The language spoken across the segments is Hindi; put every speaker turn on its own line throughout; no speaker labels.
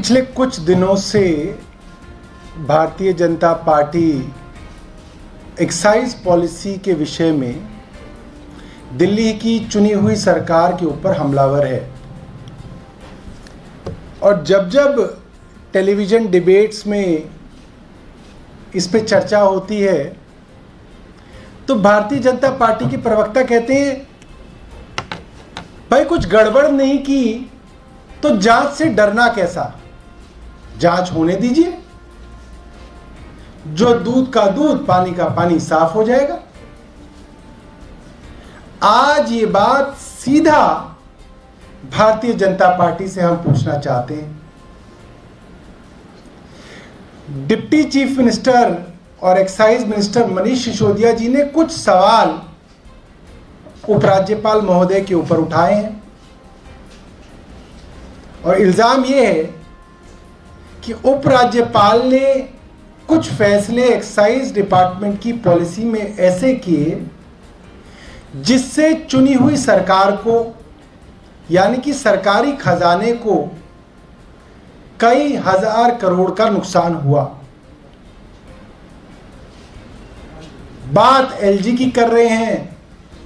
पिछले कुछ दिनों से Bharatiya Janata party excise policy के विषय में दिल्ली की चुनी हुई सरकार के ऊपर हमलावर है। और जब जब टेलीविज़न डिबेट्स में इस पे चर्चा होती है तो भारतीय जनता पार्टी के प्रवक्ता कहते हैं, भाई कुछ गड़बड़ नहीं की तो जांच से डरना कैसा, जांच होने दीजिए, जो दूध का दूध पानी का पानी साफ हो जाएगा। आज ये बात सीधा भारतीय जनता पार्टी से हम पूछना चाहते हैं। डिप्टी चीफ मिनिस्टर और एक्साइज मिनिस्टर मनीष सिसोदिया जी ने कुछ सवाल उपराज्यपाल महोदय के ऊपर उठाए हैं और इल्जाम यह है कि उपराज्यपाल ने कुछ फैसले एक्साइज डिपार्टमेंट की पॉलिसी में ऐसे किए जिससे चुनी हुई सरकार को यानी कि सरकारी खजाने को कई हजार करोड़ का नुकसान हुआ। बात एलजी की कर रहे हैं,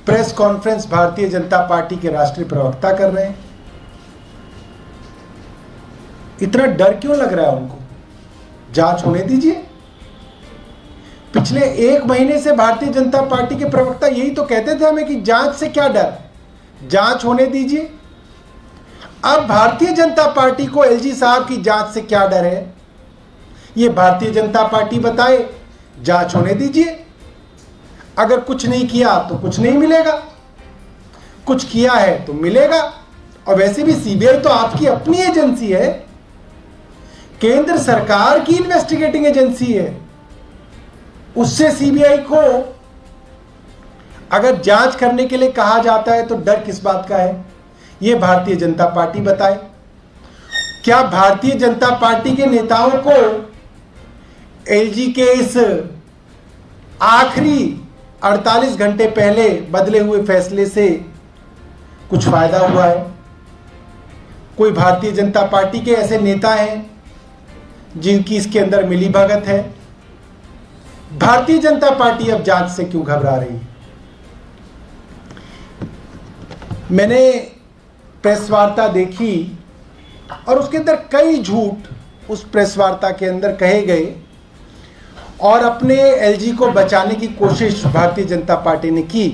press conference Bharatiya Janata party के राष्ट्रीय प्रवक्ता कर रहे हैं। इतना डर क्यों लग रहा है उनको? जांच होने दीजिए। पिछले एक महीने से भारतीय जनता पार्टी के प्रवक्ता यही तो कहते थे हमें कि जांच से क्या डर, जांच होने दीजिए। अब भारतीय जनता पार्टी को एलजी साहब की जांच से क्या डर है, ये भारतीय जनता पार्टी बताए। जांच होने दीजिए। अगर कुछ नहीं किया तो कुछ नहीं मिलेगा, कुछ किया है तो मिलेगा। और वैसे भी सीबीआई तो आपकी अपनी एजेंसी है, केंद्र सरकार की इन्वेस्टिगेटिंग एजेंसी है। उससे सीबीआई को अगर जांच करने के लिए कहा जाता है तो डर किस बात का है, यह भारतीय जनता पार्टी बताए। क्या भारतीय जनता पार्टी के नेताओं को एलजी के इस आखिरी 48 घंटे पहले बदले हुए फैसले से कुछ फायदा हुआ है? कोई भारतीय जनता पार्टी के ऐसे नेता हैं जिनकी इसके अंदर मिलीभगत है? भारतीय जनता पार्टी अब जांच से क्यों घबरा रही है? मैंने प्रेस वार्ता देखी और उसके अंदर कई झूठ उस प्रेस वार्ता के अंदर कहे गए और अपने एलजी को बचाने की कोशिश भारतीय जनता पार्टी ने की।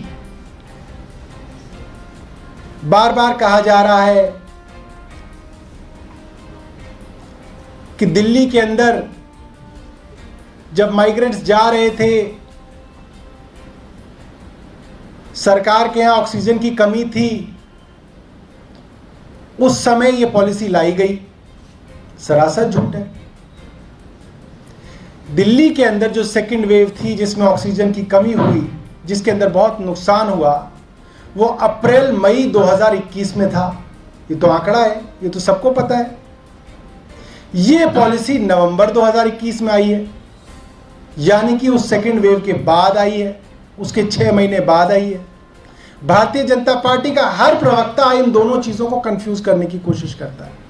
बार बार कहा जा रहा है कि दिल्ली के अंदर जब माइग्रेंट्स जा रहे थे, सरकार के यहां ऑक्सीजन की कमी थी, उस समय यह पॉलिसी लाई गई। सरासर झूठ है। दिल्ली के अंदर जो सेकेंड वेव थी जिसमें ऑक्सीजन की कमी हुई, जिसके अंदर बहुत नुकसान हुआ, वो अप्रैल मई 2021 में था। ये तो आंकड़ा है, ये तो सबको पता है। ये पॉलिसी नवंबर 2021 में आई है, यानी कि उस सेकेंड वेव के बाद आई है, उसके 6 महीने बाद आई है। भारतीय जनता पार्टी का हर प्रवक्ता इन दोनों चीजों को कंफ्यूज करने की कोशिश करता है।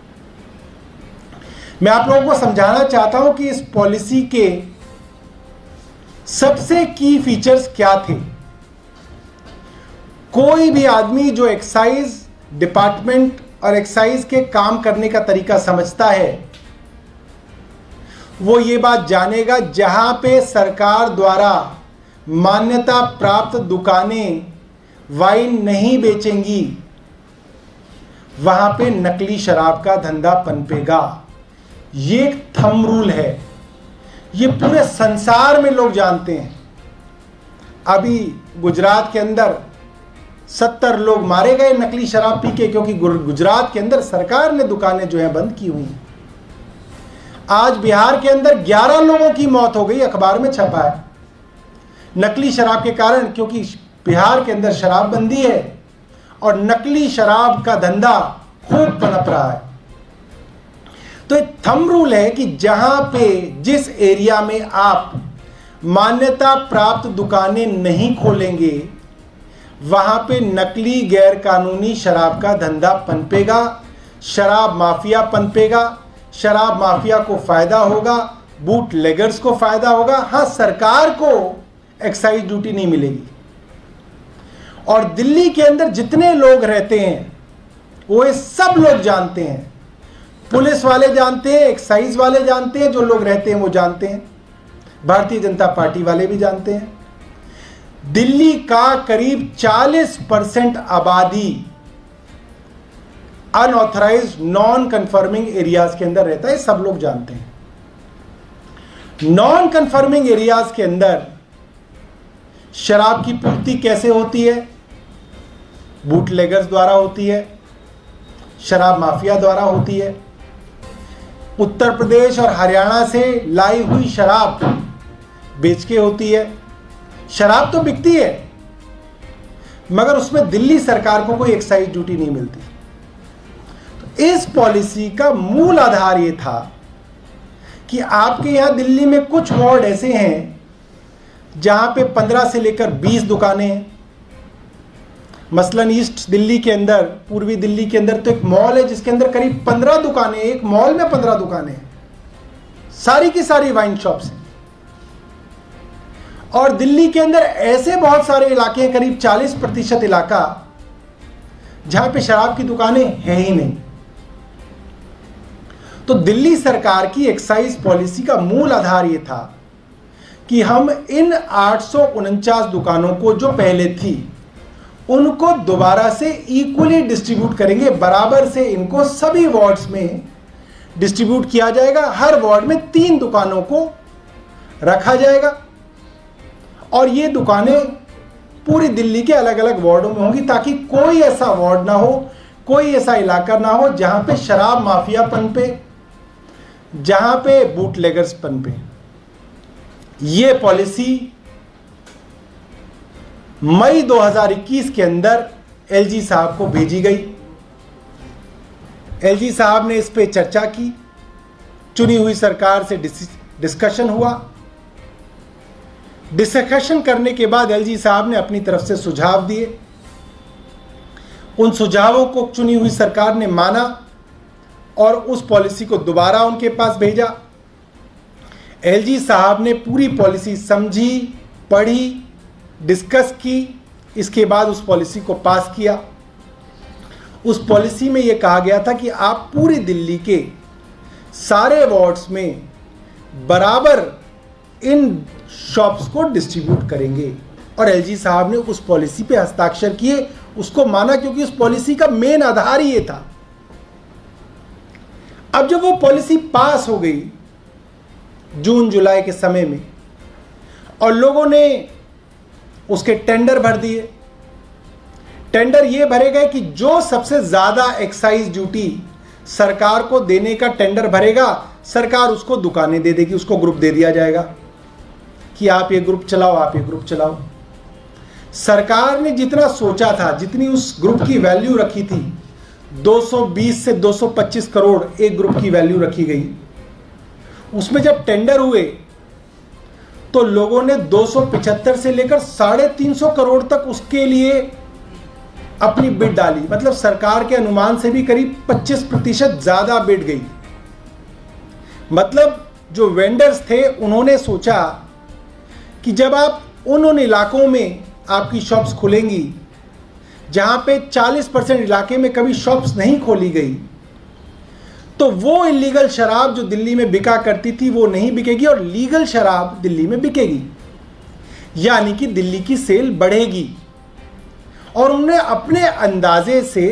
मैं आप लोगों को समझाना चाहता हूं कि इस पॉलिसी के सबसे की फीचर्स क्या थे। कोई भी आदमी जो एक्साइज डिपार्टमेंट और एक्साइज के काम करने का तरीका समझता है, वो ये बात जानेगा, जहां पे सरकार द्वारा मान्यता प्राप्त दुकानें वाइन नहीं बेचेंगी, वहां पे नकली शराब का धंधा पनपेगा। ये एक थंब रूल है, ये पूरे संसार में लोग जानते हैं। अभी गुजरात के अंदर 70 लोग मारे गए नकली शराब पी के, क्योंकि गुजरात के अंदर सरकार ने दुकानें जो हैं बंद की हुई हैं। आज बिहार के अंदर 11 लोगों की मौत हो गई, अखबार में छपा है, नकली शराब के कारण, क्योंकि बिहार के अंदर शराबबंदी है और नकली शराब का धंधा खूब पनप रहा है। तो एक थंब रूल है कि जहां पे जिस एरिया में आप मान्यता प्राप्त दुकानें नहीं खोलेंगे, वहां पे नकली गैर कानूनी शराब का धंधा पनपेगा, शराब माफिया पनपेगा, शराब माफिया को फायदा होगा, बूट लेगर्स को फायदा होगा। हाँ, सरकार को एक्साइज ड्यूटी नहीं मिलेगी। और दिल्ली के अंदर जितने लोग रहते हैं वो ये सब लोग जानते हैं, पुलिस वाले जानते हैं, एक्साइज वाले जानते हैं, जो लोग रहते हैं वो जानते हैं, भारतीय जनता पार्टी वाले भी जानते हैं। दिल्ली का करीब 40% आबादी अनऑथराइज्ड नॉन कन्फर्मिंग एरियाज के अंदर रहता है, सब लोग जानते हैं। नॉन कन्फर्मिंग एरियाज के अंदर शराब की पूर्ति कैसे होती है? बूटलेगर्स द्वारा होती है, शराब माफिया द्वारा होती है। उत्तर प्रदेश और हरियाणा से लाई हुई शराब बेच के होती है। शराब तो बिकती है मगर उसमें दिल्ली सरकार को कोई एक्साइज ड्यूटी नहीं मिलती। तो इस पॉलिसी का मूल आधार यह था कि आपके यहां दिल्ली में कुछ वार्ड ऐसे हैं जहां पे 15 से लेकर 20 दुकानें हैं। मसलन ईस्ट दिल्ली के अंदर, पूर्वी दिल्ली के अंदर तो एक मॉल है जिसके अंदर करीब 15 दुकानें, एक मॉल में 15 दुकानें, सारी की सारी वाइन शॉप्स हैं। और दिल्ली के अंदर ऐसे बहुत सारे इलाके हैं, करीब 40% इलाका जहां पे शराब की दुकानें हैं ही नहीं। तो दिल्ली सरकार की एक्साइज पॉलिसी का मूल आधार यह था कि हम इन 849 दुकानों को जो पहले थी उनको दोबारा से इक्वली डिस्ट्रीब्यूट करेंगे, बराबर से इनको सभी वार्ड्स में डिस्ट्रीब्यूट किया जाएगा। हर वार्ड में 3 दुकानों को रखा जाएगा और ये दुकानें पूरी दिल्ली के अलग अलग वार्डों में होंगी, ताकि कोई ऐसा वार्ड ना हो, कोई ऐसा इलाका ना हो जहां पे शराब माफिया पनपे, जहां पे बूटलेगर्स पनपे। ये पॉलिसी मई 2021 के अंदर एलजी साहब को भेजी गई। एलजी साहब ने इस पे चर्चा की, चुनी हुई सरकार से डिस्कशन हुआ। डिस्कशन करने के बाद एलजी साहब ने अपनी तरफ से सुझाव दिए। उन सुझावों को चुनी हुई सरकार ने माना और उस पॉलिसी को दोबारा उनके पास भेजा। एलजी साहब ने पूरी पॉलिसी समझी, पढ़ी, डिस्कस की, इसके बाद उस पॉलिसी को पास किया। उस पॉलिसी में यह कहा गया था कि आप पूरी दिल्ली के सारे वार्ड्स में बराबर इन शॉप्स को डिस्ट्रीब्यूट करेंगे। और एलजी साहब ने उस पॉलिसी पे हस्ताक्षर किए, उसको माना, क्योंकि उस पॉलिसी का मेन आधार ही ये था। अब जब वो पॉलिसी पास हो गई जून जुलाई के समय में और लोगों ने उसके टेंडर भर दिए। टेंडर ये भरे गए कि जो सबसे ज्यादा एक्साइज ड्यूटी सरकार को देने का टेंडर भरेगा, सरकार उसको दुकानें दे देगी, उसको ग्रुप दे दिया जाएगा कि आप ये ग्रुप चलाओ, आप ये ग्रुप चलाओ। सरकार ने जितना सोचा था, जितनी उस ग्रुप की वैल्यू रखी थी, 220 से 225 करोड़ एक ग्रुप की वैल्यू रखी गई। उसमें जब टेंडर हुए तो लोगों ने 275 से लेकर 350 करोड़ तक उसके लिए अपनी बिड डाली। मतलब सरकार के अनुमान से भी करीब 25% ज्यादा बिड गई। मतलब जो वेंडर्स थे उन्होंने सोचा कि जब आप उन इलाकों में आपकी शॉप्स खुलेंगी जहां पे 40% इलाके में कभी शॉप्स नहीं खोली गई, तो वो इलीगल शराब जो दिल्ली में बिका करती थी वो नहीं बिकेगी और लीगल शराब दिल्ली में बिकेगी, यानी कि दिल्ली की सेल बढ़ेगी। और उन्होंने अपने अंदाजे से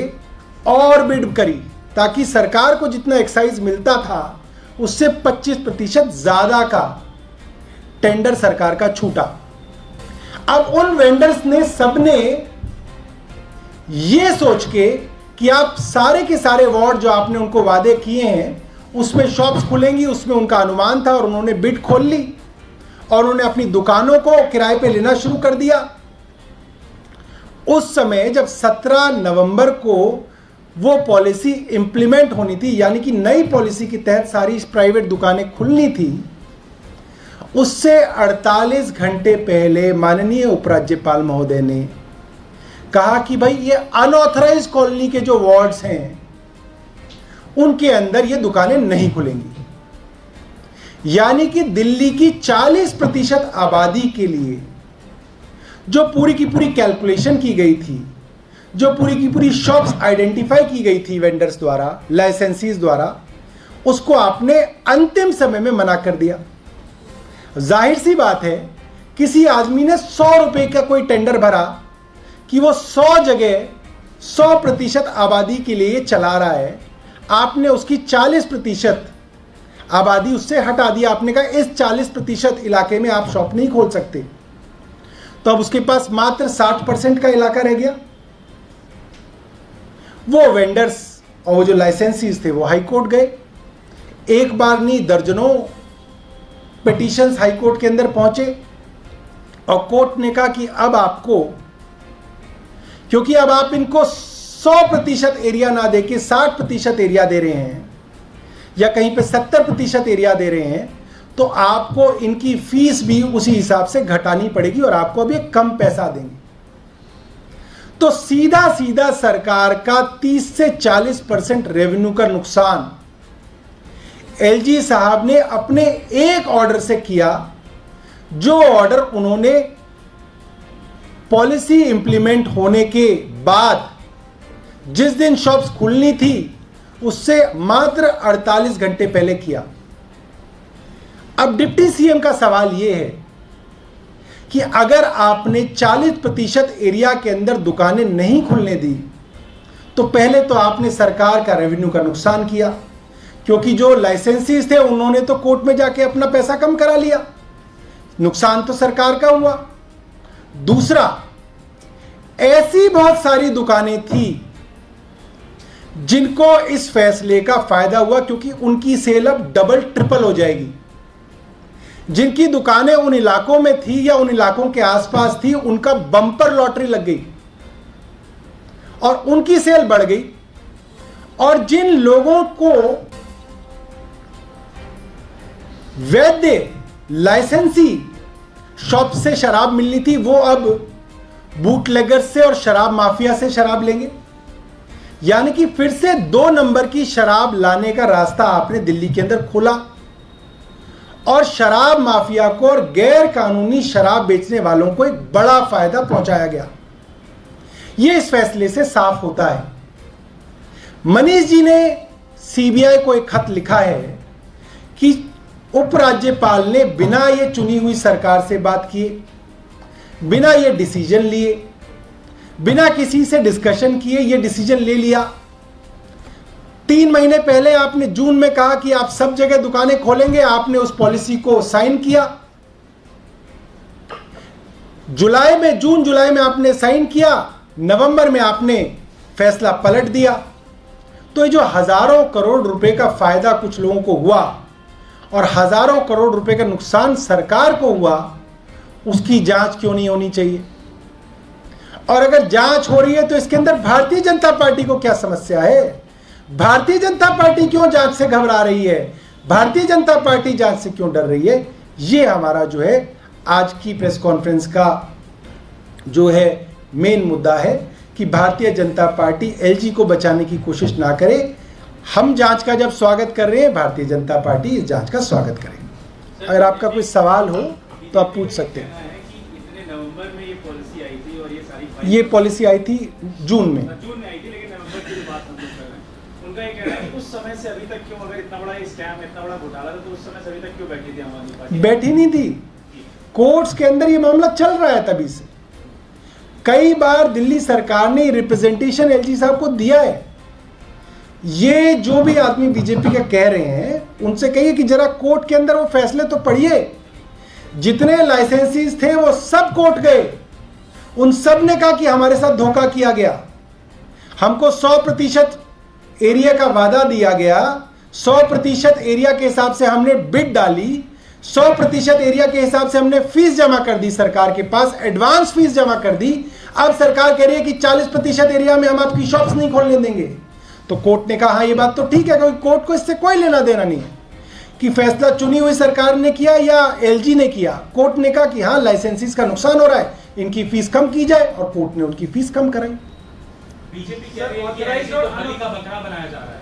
और बिड करी ताकि सरकार को जितना एक्साइज मिलता था उससे 25% ज्यादा का टेंडर सरकार का छूटा। अब उन वेंडर्स ने सबने ये सोच के कि आप सारे के सारे वार्ड जो आपने उनको वादे किए हैं उसमें शॉप्स खुलेंगी, उसमें उनका अनुमान था और उन्होंने बिड खोल ली और उन्होंने अपनी दुकानों को किराए पे लेना शुरू कर दिया। उस समय जब 17 नवंबर को वो पॉलिसी इंप्लीमेंट होनी थी, यानी कि नई पॉलिसी के तहत सारी प्राइवेट दुकानें खुलनी थी, उससे 48 घंटे पहले माननीय उपराज्यपाल महोदय ने कहा कि भाई ये अनऑथराइज्ड कॉलोनी के जो वार्ड्स हैं उनके अंदर ये दुकानें नहीं खुलेंगी। यानी कि दिल्ली की 40% आबादी के लिए जो पूरी की पूरी कैलकुलेशन की गई थी, जो पूरी की पूरी शॉप्स आइडेंटिफाई की गई थी वेंडर्स द्वारा, लाइसेंसीज द्वारा, उसको आपने अंतिम समय में मना कर दिया। जाहिर सी बात है, किसी आदमी ने 100 रुपए का कोई टेंडर भरा कि वो 100 जगह 100% आबादी के लिए चला रहा है, आपने उसकी 40% आबादी उससे हटा दिया। आपने कहा इस 40% इलाके में आप शॉप नहीं खोल सकते, तो अब उसके पास मात्र 60% का इलाका रह गया। वो वेंडर्स और वो जो लाइसेंसीज थे वो हाई कोर्ट गए। एक बार नहीं, दर्जनों पिटीशंस हाई कोर्ट के अंदर पहुंचे और कोर्ट ने कहा कि अब आपको, क्योंकि अब आप इनको 100% एरिया ना देके 60% एरिया दे रहे हैं या कहीं पे 70% एरिया दे रहे हैं, तो आपको इनकी फीस भी उसी हिसाब से घटानी पड़ेगी और आपको अभी कम पैसा देंगे। तो सीधा सीधा सरकार का 30 से 40% रेवेन्यू का नुकसान एलजी साहब ने अपने एक ऑर्डर से किया, जो ऑर्डर उन्होंने पॉलिसी इंप्लीमेंट होने के बाद जिस दिन शॉप्स खुलनी थी उससे मात्र 48 घंटे पहले किया। अब डिप्टी सीएम का सवाल यह है कि अगर आपने 40% एरिया के अंदर दुकानें नहीं खुलने दी, तो पहले तो आपने सरकार का रेवेन्यू का नुकसान किया, क्योंकि जो लाइसेंसीज थे उन्होंने तो कोर्ट में जाके अपना पैसा कम करा लिया, नुकसान तो सरकार का हुआ। दूसरा, ऐसी बहुत सारी दुकानें थी जिनको इस फैसले का फायदा हुआ, क्योंकि उनकी सेल अब डबल ट्रिपल हो जाएगी। जिनकी दुकानें उन इलाकों में थी या उन इलाकों के आसपास थी, उनका बम्पर लॉटरी लग गई और उनकी सेल बढ़ गई। और जिन लोगों को वैध लाइसेंसी शॉप से शराब मिलनी थी, वो अब बूटलेगर से और शराब माफिया से शराब लेंगे। यानी कि फिर से 2 नंबर की शराब लाने का रास्ता आपने दिल्ली के अंदर खोला और शराब माफिया को और गैर कानूनी शराब बेचने वालों को एक बड़ा फायदा पहुंचाया गया। यह इस फैसले से साफ होता है। मनीष जी ने सीबीआई को एक खत लिखा है कि उपराज्यपाल ने बिना ये चुनी हुई सरकार से बात किए, बिना ये डिसीजन लिए, बिना किसी से डिस्कशन किए ये डिसीजन ले लिया। 3 महीने पहले आपने जून में कहा कि आप सब जगह दुकानें खोलेंगे, आपने उस पॉलिसी को साइन किया। जून जुलाई में आपने साइन किया, नवंबर में आपने फैसला पलट दिया। तो ये जो हजारों करोड़ रुपए का फायदा कुछ लोगों को हुआ और हजारों करोड़ रुपए का नुकसान सरकार को हुआ, उसकी जांच क्यों नहीं होनी चाहिए? और अगर जांच हो रही है तो इसके अंदर भारतीय जनता पार्टी को क्या समस्या है? भारतीय जनता पार्टी क्यों जांच से घबरा रही है? भारतीय जनता पार्टी जांच से क्यों डर रही है? ये हमारा जो है आज की प्रेस कॉन्फ्रेंस का जो है मेन मुद्दा है कि भारतीय जनता पार्टी एलजी को बचाने की कोशिश ना करे। हम जांच का जब स्वागत कर रहे हैं, भारतीय जनता पार्टी इस जांच का स्वागत करेगी। अगर आपका कोई सवाल हो तो आप पूछ सकते हैं।
नवंबर में ये पॉलिसी आई थी और
ये पॉलिसी आई थी जून में
आई थी, लेकिन नवंबर की बात हम लोग कर रहे हैं। उनका ये कहना है कि उस समय से अभी तक क्यों, अगर इतना बड़ा स्कैम, इतना बड़ा घोटाला था, तो उस समय से अभी तक क्यों बैठी थी आम आदमी पार्टी?
बैठी नहीं थी, कोर्ट्स के अंदर ये मामला चल रहा है तभी से। कई बार दिल्ली सरकार ने रिप्रेजेंटेशन एलजी साहब को दिया है। ये जो भी आदमी बीजेपी का कह रहे हैं उनसे कहिए कि जरा कोर्ट के अंदर वो फैसले तो पढ़िए। जितने लाइसेंसीज थे वो सब कोर्ट गए, उन सब ने कहा कि हमारे साथ धोखा किया गया, हमको 100% एरिया का वादा दिया गया, 100% एरिया के हिसाब से हमने बिड डाली, 100% एरिया के हिसाब से हमने फीस जमा कर दी, सरकार के पास एडवांस फीस जमा कर दी। अब सरकार कह रही है कि 40% एरिया में हम आपकी शॉप्स नहीं खोलने देंगे। तो कोर्ट ने कहा हाँ ये बात तो ठीक है, क्योंकि कोर्ट को इससे कोई लेना देना नहीं है कि फैसला चुनी हुई सरकार ने किया या एलजी ने किया। कोर्ट ने कहा कि हाँ लाइसेंसीज का नुकसान हो रहा है, इनकी फीस कम की जाए, और कोर्ट ने उनकी फीस कम कराई।
बीजेपी कह रही है कि एलजी को बलि का बकरा बनाया जा रहा है।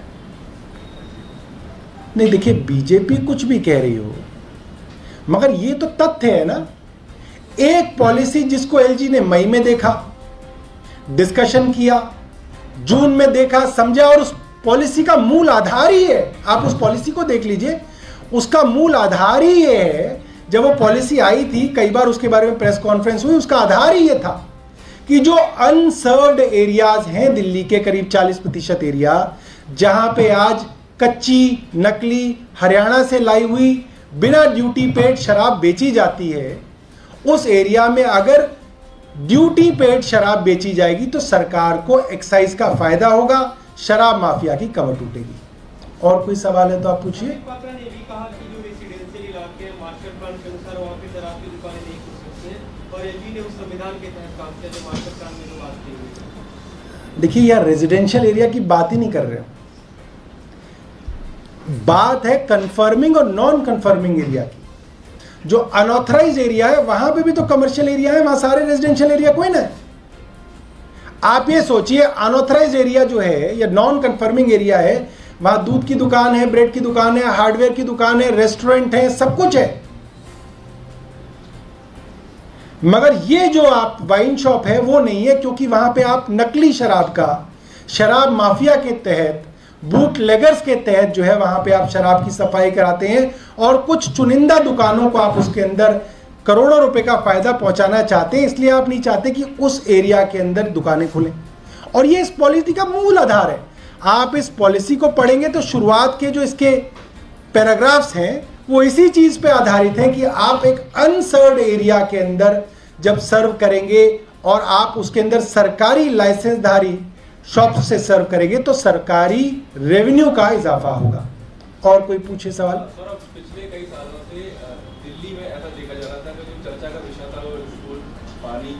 नहीं देखिए, बीजेपी कुछ भी कह रही हो, मगर ये तो तथ्य है ना। एक पॉलिसी जिसको एलजी ने मई में देखा, डिस्कशन किया, जून में देखा, समझा, और उस पॉलिसी का मूल आधार ही है, आप उस पॉलिसी को देख लीजिए, उसका मूल आधार ही ये है। जब वो पॉलिसी आई थी, कई बार उसके बारे में प्रेस कॉन्फ्रेंस हुई, उसका आधार ही ये था कि जो अनसर्व्ड एरियाज हैं दिल्ली के करीब 40% एरिया, जहां पे आज कच्ची, नकली, हरियाणा से लाई हुई, बिना ड्यूटी पेड शराब बेची जाती है, उस एरिया में अगर ड्यूटी पेड शराब बेची जाएगी तो सरकार को एक्साइज का फायदा होगा, शराब माफिया की कमर टूटेगी। और कोई सवाल है तो आप पूछिए। देखिए यार, रेजिडेंशियल एरिया की बात ही नहीं कर रहे हो, बात है कंफर्मिंग और नॉन कंफर्मिंग एरिया की। जो अनऑथराइज एरिया है वहां पे भी तो कमर्शियल एरिया है, वहां सारे रेजिडेंशियल एरिया कोई ना है। आप ये सोचिए, अनऑथराइज एरिया जो है या नॉन कंफर्मिंग एरिया है, वहां दूध की दुकान है, ब्रेड की दुकान है, हार्डवेयर की दुकान है, रेस्टोरेंट है, सब कुछ है। मगर ये जो आप वाइन शॉप है वो नहीं है, क्योंकि वहां पे आप नकली शराब का, शराब माफिया के तहत, बूट लेगर्स के तहत जो है वहां पे आप शराब की सफाई कराते हैं, और कुछ चुनिंदा दुकानों को आप उसके अंदर करोड़ों रुपए का फायदा पहुंचाना चाहते हैं। इसलिए आप नहीं चाहते कि उस एरिया के अंदर दुकानें खुलें, और ये इस पॉलिसी का मूल आधार है। आप इस पॉलिसी को पढ़ेंगे तो शुरुआत के जो इसके पैराग्राफ्स हैं वो इसी चीज पे आधारित हैं कि आप एक अनसर्व्ड एरिया के अंदर जब सर्व करेंगे और आप उसके अंदर सरकारी लाइसेंसधारी शॉप से सर्व करेंगे तो सरकारी रेवेन्यू का इजाफा होगा। और कोई पूछे सवाल?
सर, पिछले कई सालों से दिल्ली में ऐसा देखा जा रहा था कि जो चर्चा का विषय था वो स्कूल, पानी,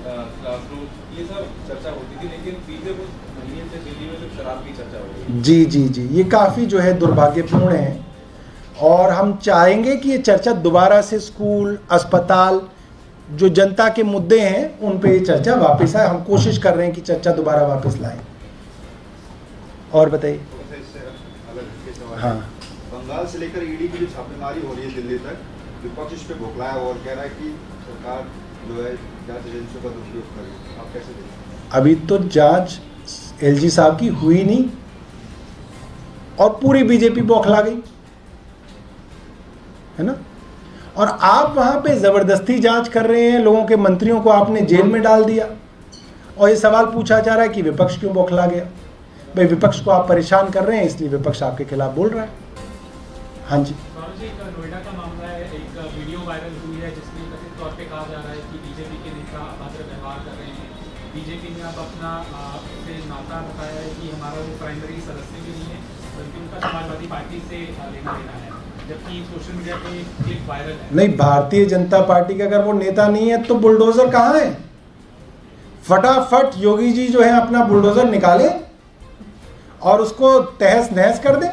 क्लासरूम, ये सब चर्चा होती थी, लेकिन पिछले कुछ महीने से दिल्ली में सिर्फ शराब की चर्चा हो रही है।
जी जी जी, ये काफ़ी जो है दुर्भाग्यपूर्ण है, और हम चाहेंगे कि ये चर्चा दोबारा से स्कूल, अस्पताल, जो जनता के मुद्दे हैं उन पे ये चर्चा वापस आए। हम कोशिश कर रहे हैं कि चर्चा दोबारा वापस लाएं। और बताइए। हाँ,
बंगाल से लेकर ईडी की जो छापेमारी हो रही है दिल्ली तक, विपक्ष इस पे भोखलाया और कह रहा है कि सरकार जो है जांच एजेंसियों का दुरुपयोग कर रही है, आप कैसे देखते हैं?
अभी तो जांच एलजी साहब की हुई नहीं और पूरी बीजेपी बौखला गई है ना। और आप वहां पे जबरदस्ती जांच कर रहे हैं, लोगों के मंत्रियों को आपने जेल में डाल दिया, और ये सवाल पूछा जा रहा है कि विपक्ष क्यों बौखला गया। भाई, विपक्ष को आप परेशान कर रहे हैं, इसलिए विपक्ष आपके खिलाफ बोल रहा है। हाँ जी,
नोएडा का मामला है, एक वीडियो वायरल हुई है जिसमें कथित तौर पे कहा जा रहा है कि बीजेपी के नेता अभद्र व्यवहार कर रहे हैं। बीजेपी ने अब अपना से नाता बताया है कि हमारा वो प्राइमरी सदस्य भी नहीं है, बल्कि उनका समाजवादी पार्टी से लेना देना है, जबकि सोशल मीडिया पे क्लिप वायरल है।
नहीं, भारतीय जनता पार्टी का अगर वो नेता नहीं है तो बुलडोजर कहाँ है? फटाफट योगी जी जो है अपना बुलडोजर निकाले और उसको तहस नहस कर दें।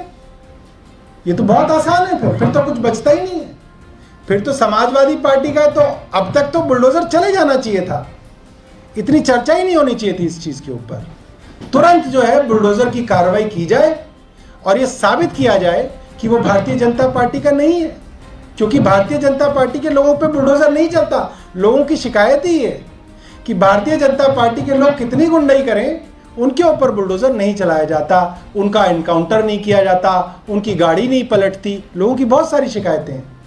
ये तो बहुत आसान है, फिर तो कुछ बचता ही नहीं है। फिर तो समाजवादी पार्टी का तो अब तक तो बुलडोजर चले जाना चाहिए था, इतनी चर्चा ही नहीं होनी चाहिए थी इस चीज के ऊपर। तुरंत जो है बुलडोजर की कार्रवाई की जाए और ये साबित किया जाए कि वो भारतीय जनता पार्टी का नहीं है, क्योंकि भारतीय जनता पार्टी के लोगों पे बुलडोजर नहीं चलता। लोगों की शिकायत ही है कि भारतीय जनता पार्टी के लोग कितनी गुंडाई करें, उनके ऊपर बुलडोजर नहीं चलाया जाता, उनका एनकाउंटर नहीं किया जाता, उनकी गाड़ी नहीं पलटती। लोगों की बहुत सारी शिकायतें हैं।